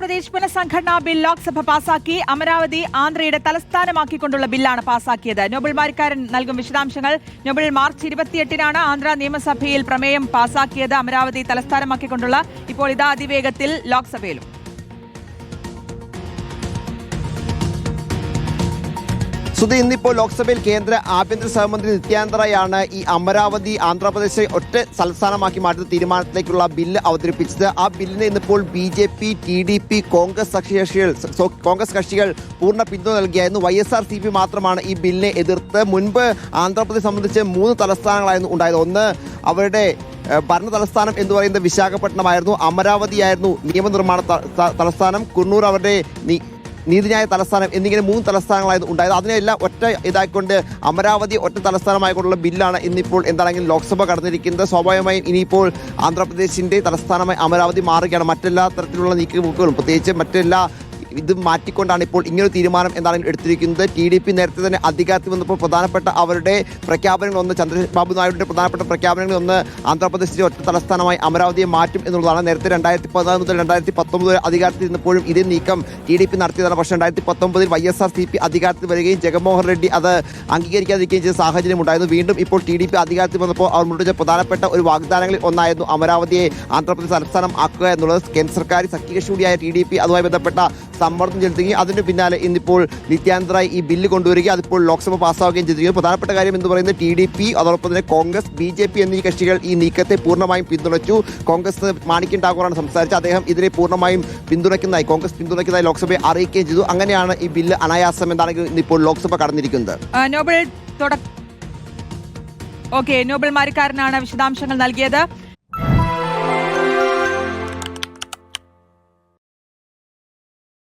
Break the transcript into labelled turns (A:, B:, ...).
A: Andhra Pradesh പുനഃസംഘടനാ bill Lok Sabha പാസാക്കി. അമരാവതി ആന്ധ്രയുടെ തലസ്ഥാനമാക്കിക്കൊണ്ടുള്ള ബില്ലാണ് പാസാക്കിയത്. നോബൽ മാരിക്കാരൻ നൽകും വിശദാംശങ്ങൾ. നോബൽ മാർച്ച് 28-നാണ് ആന്ധ്ര നിയമസഭയിൽ പ്രമേയം പാസാക്കിയത്. അമരാവതി തലസ്ഥാനമാക്കിക്കൊണ്ടുള്ള. ഇപ്പോൾ ഇതാ അതിവേഗത്തിൽ ലോക്സഭയിലും.
B: സുധി, ഇന്നിപ്പോൾ ലോക്സഭയിൽ കേന്ദ്ര ആഭ്യന്തര സഹമന്ത്രി നിത്യാനന്ദ റായാണ് ഈ അമരാവതി ആന്ധ്രാപ്രദേശെ ഒറ്റ സംസ്ഥാനമാക്കി മാറ്റുന്ന തീരുമാനത്തിലേക്കുള്ള ബില്ല് അവതരിപ്പിച്ചത്. ആ ബില്ലിന് ഇന്നിപ്പോൾ BJP, TDP, കോൺഗ്രസ് കക്ഷികൾ പൂർണ്ണ പിന്തുണ നൽകിയായിരുന്നു. YSRCP മാത്രമാണ് ഈ ബില്ലിനെ എതിർത്ത്. മുൻപ് ആന്ധ്രാപ്രദേശ് സംബന്ധിച്ച് 3 തലസ്ഥാനങ്ങളായിരുന്നു ഉണ്ടായത്. ഒന്ന് അവരുടെ ഭരണ തലസ്ഥാനം എന്ന് പറയുന്നത് വിശാഖപട്ടണമായിരുന്നു. അമരാവതിയായിരുന്നു നിയമനിർമ്മാണ തലസ്ഥാനം. കുർണൂർ അവരുടെ നീതിന്യായ തലസ്ഥാനം എന്നിങ്ങനെ 3 തലസ്ഥാനങ്ങളായിരുന്നു ഉണ്ടായത്. അതിനെല്ലാം ഒറ്റ ഇതായിക്കൊണ്ട് അമരാവതി ഒറ്റ തലസ്ഥാനമായിക്കൊണ്ടുള്ള ബില്ലാണ് ഇന്നിപ്പോൾ എന്താണെങ്കിലും ലോക്സഭ കടന്നിരിക്കുന്നത്. സ്വാഭാവികമായും ഇനിയിപ്പോൾ ആന്ധ്രാപ്രദേശിന്റെ തലസ്ഥാനമായി അമരാവതി മാറുകയാണ്. മറ്റെല്ലാ തരത്തിലുള്ള നീക്കുപോക്കുകളും പ്രത്യേകിച്ച് മറ്റെല്ലാ ഇത് മാറ്റിക്കൊണ്ടാണ് ഇപ്പോൾ ഇങ്ങനൊരു തീരുമാനം എന്താണെങ്കിലും എടുത്തിരിക്കുന്നത്. TDP നേരത്തെ തന്നെ അധികാരത്തിൽ വന്നപ്പോൾ പ്രധാനപ്പെട്ട അവരുടെ പ്രഖ്യാപനങ്ങളൊന്ന് ചന്ദ്രബാബു നായിഡുവിന്റെ പ്രധാനപ്പെട്ട പ്രഖ്യാപനങ്ങളൊന്ന് ആന്ധ്രാപ്രദേശിന്റെ ഒറ്റ തലസ്ഥാനമായി അമരാവതിയെ മാറ്റും എന്നുള്ളതാണ്. നേരത്തെ 2014 മുതൽ 2019 വരെ അധികാരത്തിൽ ഇരുന്നപ്പോഴും ഇതേ നീക്കം TDP നടത്തിയതാണ്. പക്ഷേ 2019 YSRCP അധികാരത്തിൽ വരികയും ജഗൻമോഹൻ റെഡ്ഡി അത് അംഗീകരിക്കാതിരിക്കുകയും ചെയ്ത സാഹചര്യം ഉണ്ടായിരുന്നു. വീണ്ടും ഇപ്പോൾ TDP അധികാരത്തിൽ വന്നപ്പോൾ അവർ മുന്നോട്ട് പ്രധാനപ്പെട്ട ഒരു വാഗ്ദാനങ്ങളിൽ ഒന്നായിരുന്നു അമരാവതിയെ ആന്ധ്രാപ്രദേശ് തലസ്ഥാനം ആക്കുക എന്നുള്ളത്. കേന്ദ്ര സർക്കാർ സഖ്യകക്ഷി കൂടിയായ TDP അതുമായി ബന്ധപ്പെട്ട സമ്മർദ്ദം ചെലുത്തുകയും അതിന് പിന്നാലെ ഇന്നിപ്പോൾ നിത്യാനന്ദ റായ് ഈ ബില്ല് കൊണ്ടുവരികയും അതിപ്പോൾ ലോക്സഭ പാസ്സാവുകയും ചെയ്തിരിക്കുന്നു. പ്രധാനപ്പെട്ട കാര്യം എന്ന് പറയുന്നത് TDP അതോടൊപ്പം തന്നെ കോൺഗ്രസ്, BJP എന്നീ കക്ഷികൾ ഈ നീക്കത്തെ പൂർണ്ണമായും പിന്തുണച്ചു. കോൺഗ്രസ് മാണിക്യൻ ഠാക്കൂറാണ് സംസാരിച്ചത്. അദ്ദേഹം ഇതിനെ പൂർണ്ണമായും കോൺഗ്രസ് പിന്തുണയ്ക്കുന്നതായി ലോക്സഭയെ അറിയിക്കുകയും ചെയ്തു. അങ്ങനെയാണ് ഈ ബില്ല് അനായാസം എന്താണെങ്കിൽ ഇന്നിപ്പോൾ ലോക്സഭ കടന്നിരിക്കുന്നത്.
A: നോബൽ മാരിക്കാരനാണ് വിശദാംശങ്ങൾ നൽകിയത്.